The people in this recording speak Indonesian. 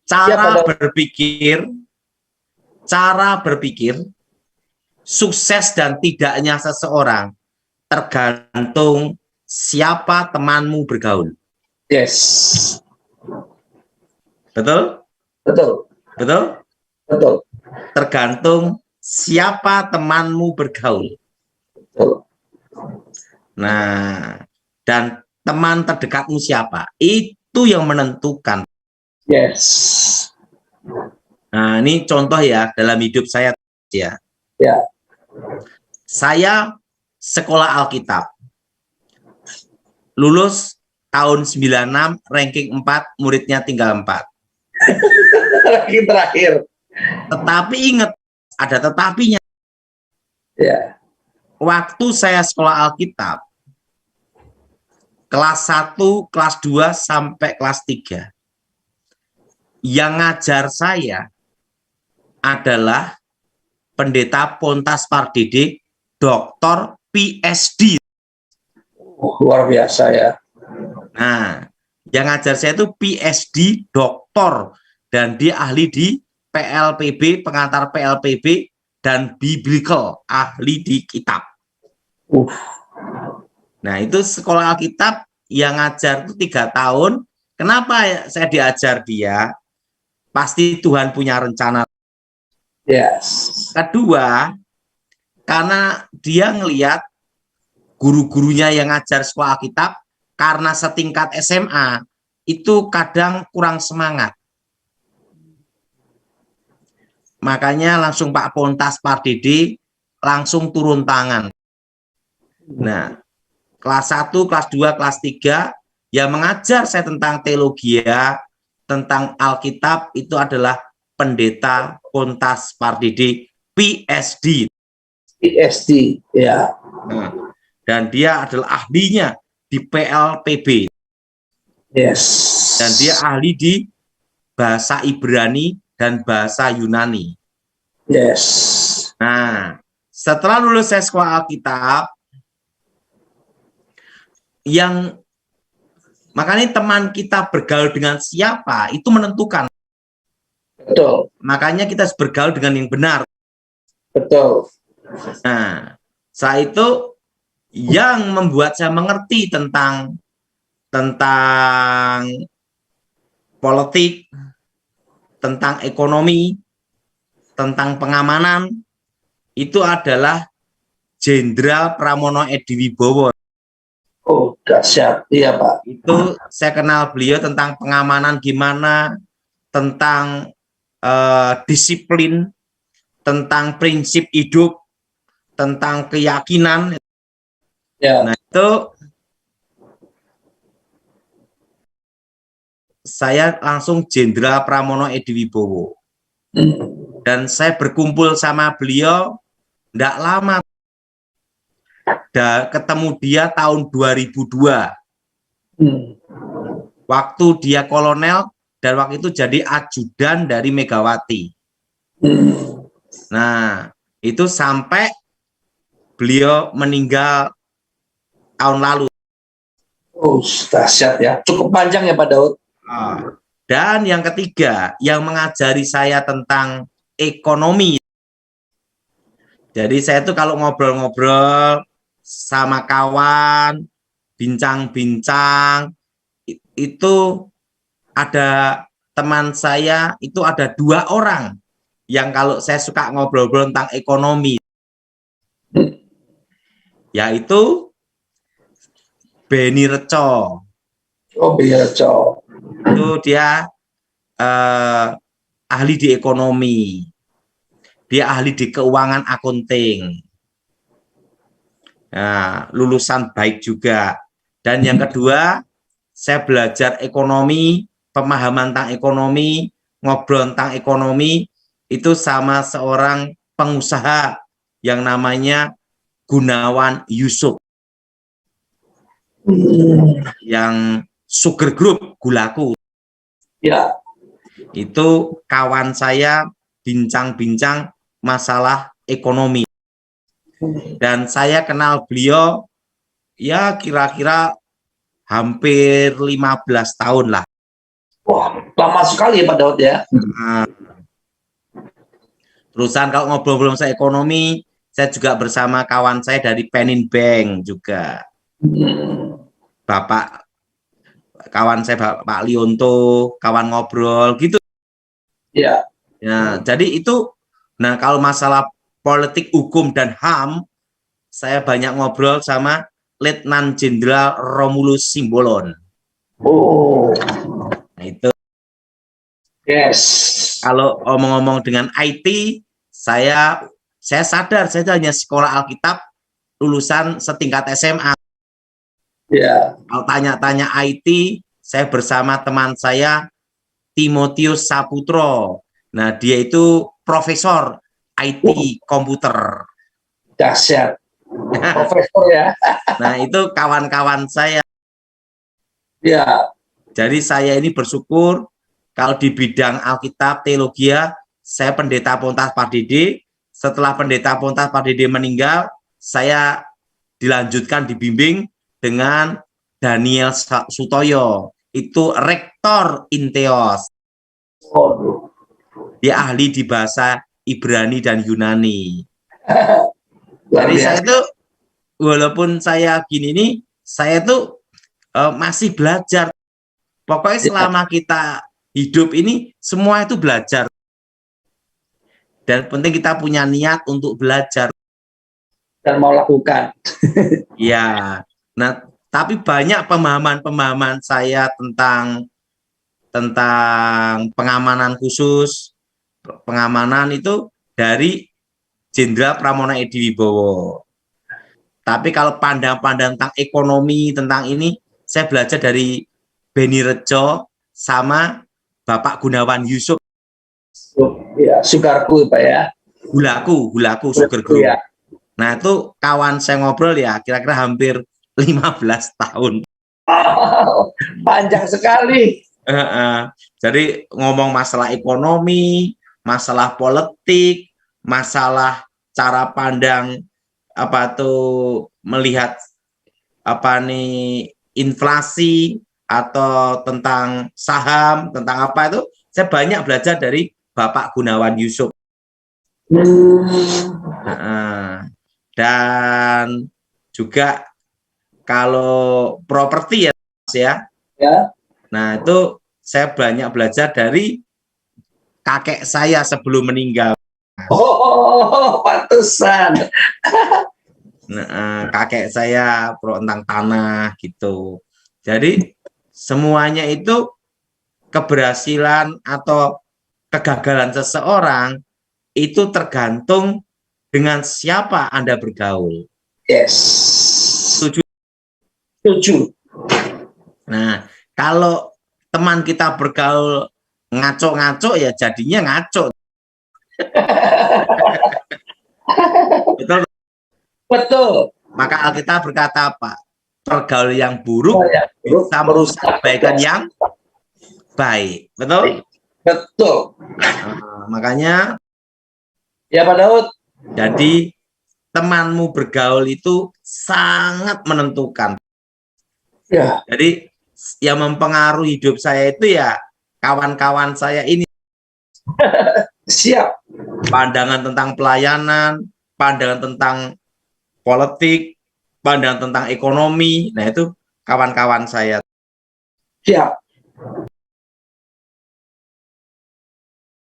Cara berpikir sukses dan tidaknya seseorang tergantung siapa temanmu bergaul. Yes. Betul? Betul. Betul? Betul. Tergantung siapa temanmu bergaul. Betul. Nah, dan teman terdekatmu siapa? Itu yang menentukan. Yes. Nah, ini contoh ya dalam hidup saya ya. Ya. Saya sekolah Alkitab. Lulus tahun 96, ranking 4, muridnya tinggal 4. Ranking terakhir. Tetapi ingat, ada tetapinya. Ya. Waktu saya sekolah Alkitab, kelas 1, kelas 2, sampai kelas 3. Yang ngajar saya adalah Pendeta Pontas Pardede, Doktor PhD. Luar biasa ya. Nah, yang ngajar saya itu PhD, doktor, dan dia ahli di PLPB, pengantar PLPB, dan biblical, ahli di kitab. Nah, itu sekolah Alkitab yang ngajar itu 3 tahun. Kenapa saya diajar dia? Pasti Tuhan punya rencana. Yes. Kedua, karena dia ngelihat guru-gurunya yang ngajar sekolah Alkitab, karena setingkat SMA, itu kadang kurang semangat. Makanya langsung Pak Pontas Pardede langsung turun tangan. Nah, kelas 1, kelas 2, kelas 3, yang mengajar saya tentang teologia, tentang Alkitab, itu adalah Pendeta Pontas Pardede, PhD. PhD, ya. Nah, dan dia adalah ahlinya di PLPB. Yes. Dan dia ahli di bahasa Ibrani dan bahasa Yunani. Yes. Nah, setelah lulus saya sekolah Alkitab, yang makanya teman kita bergaul dengan siapa itu menentukan. Betul. Makanya kita harus bergaul dengan yang benar. Betul. Nah, setelah itu yang membuat saya mengerti tentang politik, tentang ekonomi, tentang pengamanan, itu adalah Jenderal Pramono Ediwibowo. Oh, dahsyat. Iya, Pak. Itu saya kenal beliau tentang pengamanan gimana, tentang disiplin, tentang prinsip hidup, tentang keyakinan. Ya. Nah, itu saya langsung Jenderal Pramono Ediwibowo. Dan saya berkumpul sama beliau tidak lama. Ketemu dia tahun 2002. Waktu dia kolonel dan waktu itu jadi ajudan dari Megawati. Nah, itu sampai beliau meninggal tahun lalu. Oh, dahsyat ya. Cukup panjang ya Pak Daud. Dan yang ketiga, yang mengajari saya tentang ekonomi. Jadi saya tuh kalau ngobrol-ngobrol sama kawan, bincang-bincang, itu ada teman saya, itu ada 2 orang yang kalau saya suka ngobrol-ngobrol tentang ekonomi, yaitu Beni Reco. Oh, Beni Reco. Itu dia ahli di ekonomi. Dia ahli di keuangan akunting. Nah, lulusan baik juga. Dan yang kedua, saya belajar ekonomi, pemahaman tentang ekonomi, ngobrol tentang ekonomi, itu sama seorang pengusaha yang namanya Gunawan Yusuf. Yang Sugar Group, Gulaku. Ya. Itu kawan saya bincang-bincang masalah ekonomi. Dan saya kenal beliau ya kira-kira hampir 15 tahun lah. Wah, lama sekali ya Pak Daud ya. Nah, terusan kalau ngobrol-ngobrol saya ekonomi, saya juga bersama kawan saya dari Penin Bank juga. Bapak kawan saya Pak Lionto, kawan ngobrol gitu. Ya. Ya, jadi itu. Nah, kalau masalah politik, hukum dan HAM, saya banyak ngobrol sama Letnan Jenderal Romulus Simbolon. Oh, Nah, itu yes. kalau omong-omong dengan IT, saya sadar saya itu hanya sekolah Alkitab lulusan setingkat SMA. Ya. Kalau tanya-tanya IT, saya bersama teman saya Timotius Saputro. Nah, dia itu profesor IT komputer. Dahsyat. Profesor ya. Nah, itu kawan-kawan saya. Ya. Jadi saya ini bersyukur kalau di bidang Alkitab, teologia, saya Pendeta Pontas Pardede. Setelah Pendeta Pontas Pardede meninggal, saya dilanjutkan dibimbing dengan Daniel Sutoyo. Itu rektor Inteos. Oh, Dia ahli di bahasa Ibrani dan Yunani. luar Jadi saya biasa. itu walaupun saya gini nih, saya tuh masih belajar. Pokoknya Ya. selama kita hidup ini semua itu belajar. Dan penting kita punya niat untuk belajar. Dan mau lakukan. Ya. Nah, tapi banyak pemahaman-pemahaman saya tentang pengamanan khusus, pengamanan itu dari Jenderal Pramono Edi Wibowo. Tapi kalau pandang-pandang tentang ekonomi, tentang ini, saya belajar dari Beni Rejo sama Bapak Gunawan Yusuf. Ya, Sugarku Pak ya. Hulaku Sugar Group. Ya. Nah, itu kawan saya ngobrol ya, kira-kira hampir 15 tahun. Wow, panjang sekali. Jadi ngomong masalah ekonomi, masalah politik, masalah cara pandang apa tuh melihat apa nih inflasi atau tentang saham, tentang apa itu saya banyak belajar dari Bapak Gunawan Yusuf. Dan juga kalau properti ya, Mas ya. Ya. Nah, itu saya banyak belajar dari kakek saya sebelum meninggal. Oh, pantesan. Nah, kakek saya tentang tanah gitu. Jadi semuanya itu keberhasilan atau kegagalan seseorang itu tergantung dengan siapa Anda bergaul. Yes. Setuju? Setuju. Nah, kalau teman kita bergaul ngaco-ngaco ya jadinya ngaco. Betul. Betul. Maka Alkitab berkata apa? Pergaulan yang buruk bisa merusak kebaikan yang baik. Betul? Betul. Makanya ya Pak Daud. Jadi temanmu bergaul itu sangat menentukan. Ya. Jadi yang mempengaruhi hidup saya itu ya kawan-kawan saya ini. Siap. Pandangan tentang pelayanan, pandangan tentang politik, pandangan tentang ekonomi. Nah, itu kawan-kawan saya. Siap.